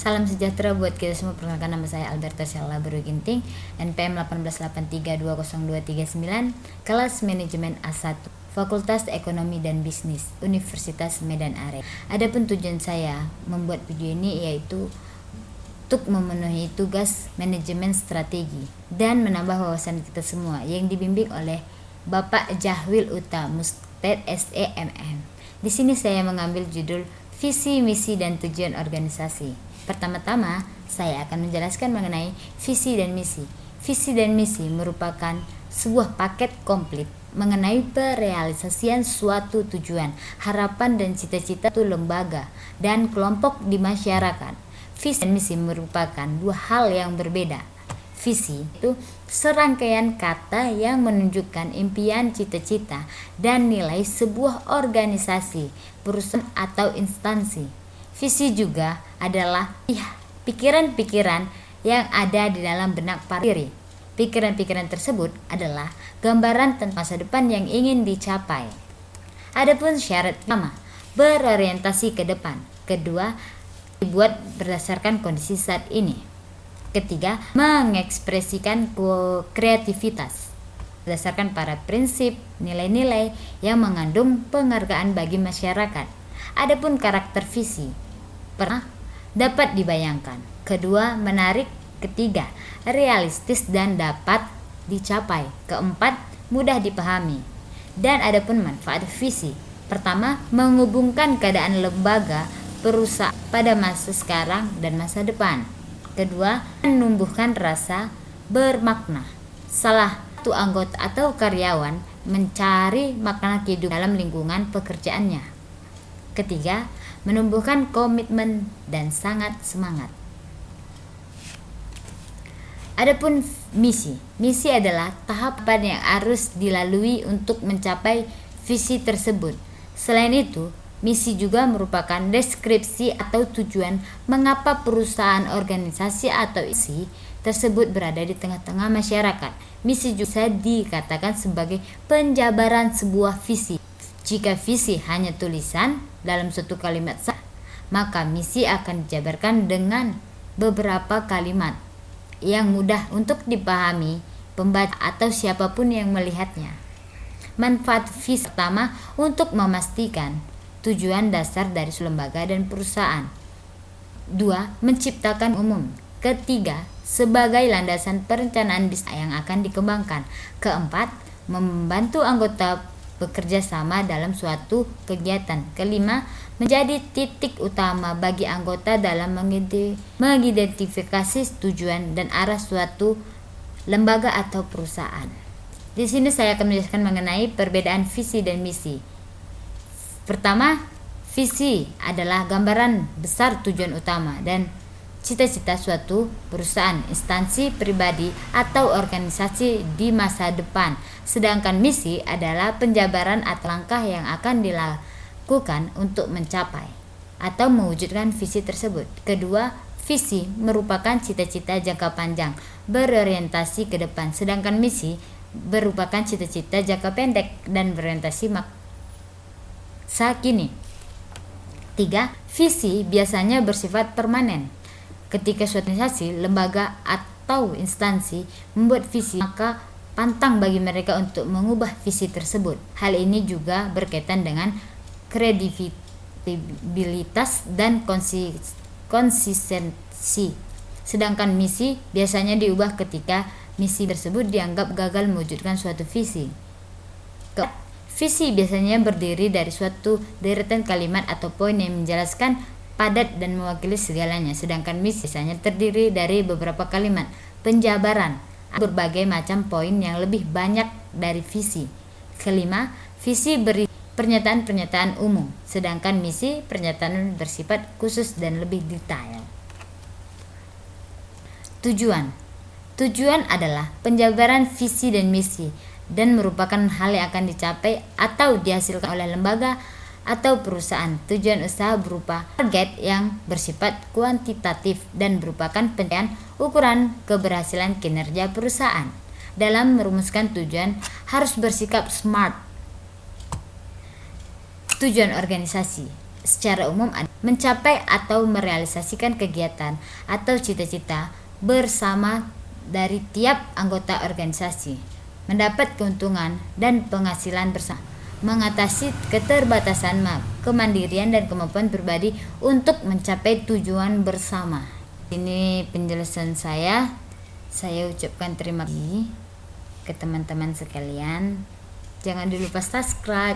Salam sejahtera buat kita semua. Perkenalkan, nama saya Alberta Sheila Beruginting, NPM 188320239, kelas manajemen A1, Fakultas Ekonomi dan Bisnis, Universitas Medan Area. Adapun tujuan saya membuat video ini yaitu untuk memenuhi tugas manajemen strategi dan menambah wawasan kita semua yang dibimbing oleh Bapak Jahwil Uta Musted SEMM. Di sini saya mengambil judul visi, misi, dan tujuan organisasi. Pertama-tama, saya akan menjelaskan mengenai visi dan misi. Visi dan misi merupakan sebuah paket komplit mengenai perealisasian suatu tujuan, harapan, dan cita-cita suatu lembaga dan kelompok di masyarakat. Visi dan misi merupakan dua hal yang berbeda. Visi itu serangkaian kata yang menunjukkan impian, cita-cita, dan nilai sebuah organisasi, perusahaan, atau instansi. Visi juga adalah pikiran-pikiran yang ada di dalam benak para diri. Pikiran-pikiran tersebut adalah gambaran tentang masa depan yang ingin dicapai. Adapun syarat pertama, berorientasi ke depan. Kedua, dibuat berdasarkan kondisi saat ini. Ketiga, mengekspresikan kreativitas berdasarkan para prinsip, nilai-nilai yang mengandung penghargaan bagi masyarakat. Adapun karakter visi, pertama, dapat dibayangkan. Kedua, menarik. Ketiga, realistis dan dapat dicapai. Keempat, mudah dipahami. Dan adapun manfaat visi, pertama, menghubungkan keadaan lembaga perusahaan pada masa sekarang dan masa depan. Kedua, menumbuhkan rasa bermakna. Salah satu anggota atau karyawan mencari makna kehidupan dalam lingkungan pekerjaannya. Ketiga, menumbuhkan komitmen dan sangat semangat. Adapun misi. Misi adalah tahapan yang harus dilalui untuk mencapai visi tersebut. Selain itu, misi juga merupakan deskripsi atau tujuan mengapa perusahaan, organisasi, atau isi tersebut berada di tengah-tengah masyarakat. Misi juga bisa dikatakan sebagai penjabaran sebuah visi. Jika visi hanya tulisan dalam suatu kalimat saja, maka misi akan dijabarkan dengan beberapa kalimat yang mudah untuk dipahami pembaca atau siapapun yang melihatnya. Manfaat visi pertama, untuk memastikan tujuan dasar dari lembaga dan perusahaan. Dua, menciptakan umum. Ketiga, sebagai landasan perencanaan bisnis yang akan dikembangkan. Keempat, membantu anggota bekerja sama dalam suatu kegiatan. Kelima, menjadi titik utama bagi anggota dalam mengidentifikasi tujuan dan arah suatu lembaga atau perusahaan. Di sini saya akan menjelaskan mengenai perbedaan visi dan misi. Pertama, visi adalah gambaran besar tujuan utama dan cita-cita suatu perusahaan, instansi, pribadi, atau organisasi di masa depan. Sedangkan misi adalah penjabaran atau langkah yang akan dilakukan untuk mencapai atau mewujudkan visi tersebut. Kedua, visi merupakan cita-cita jangka panjang berorientasi ke depan, sedangkan misi merupakan cita-cita jangka pendek dan berorientasi masa kini. Tiga, visi biasanya bersifat permanen. Ketika suatu organisasi, lembaga, atau instansi membuat visi, maka pantang bagi mereka untuk mengubah visi tersebut. Hal ini juga berkaitan dengan kredibilitas dan konsistensi. Sedangkan misi biasanya diubah ketika misi tersebut dianggap gagal mewujudkan suatu visi. Visi biasanya berdiri dari suatu deretan kalimat atau poin yang menjelaskan padat dan mewakili segalanya, sedangkan misi biasanya terdiri dari beberapa kalimat penjabaran berbagai macam poin yang lebih banyak dari visi. Kelima, visi beri pernyataan-pernyataan umum, sedangkan misi pernyataan bersifat khusus dan lebih detail. Tujuan adalah penjabaran visi dan misi dan merupakan hal yang akan dicapai atau dihasilkan oleh lembaga atau perusahaan. Tujuan usaha berupa target yang bersifat kuantitatif dan merupakan pencapaian ukuran keberhasilan kinerja perusahaan. Dalam merumuskan tujuan harus bersikap smart. Tujuan organisasi. secara umum mencapai atau merealisasikan kegiatan atau cita-cita bersama dari tiap anggota organisasi, mendapat keuntungan dan penghasilan bersama, mengatasi keterbatasan kemandirian dan kemampuan pribadi untuk mencapai tujuan bersama. Ini penjelasan saya ucapkan terima kasih ke teman-teman sekalian. Jangan lupa subscribe.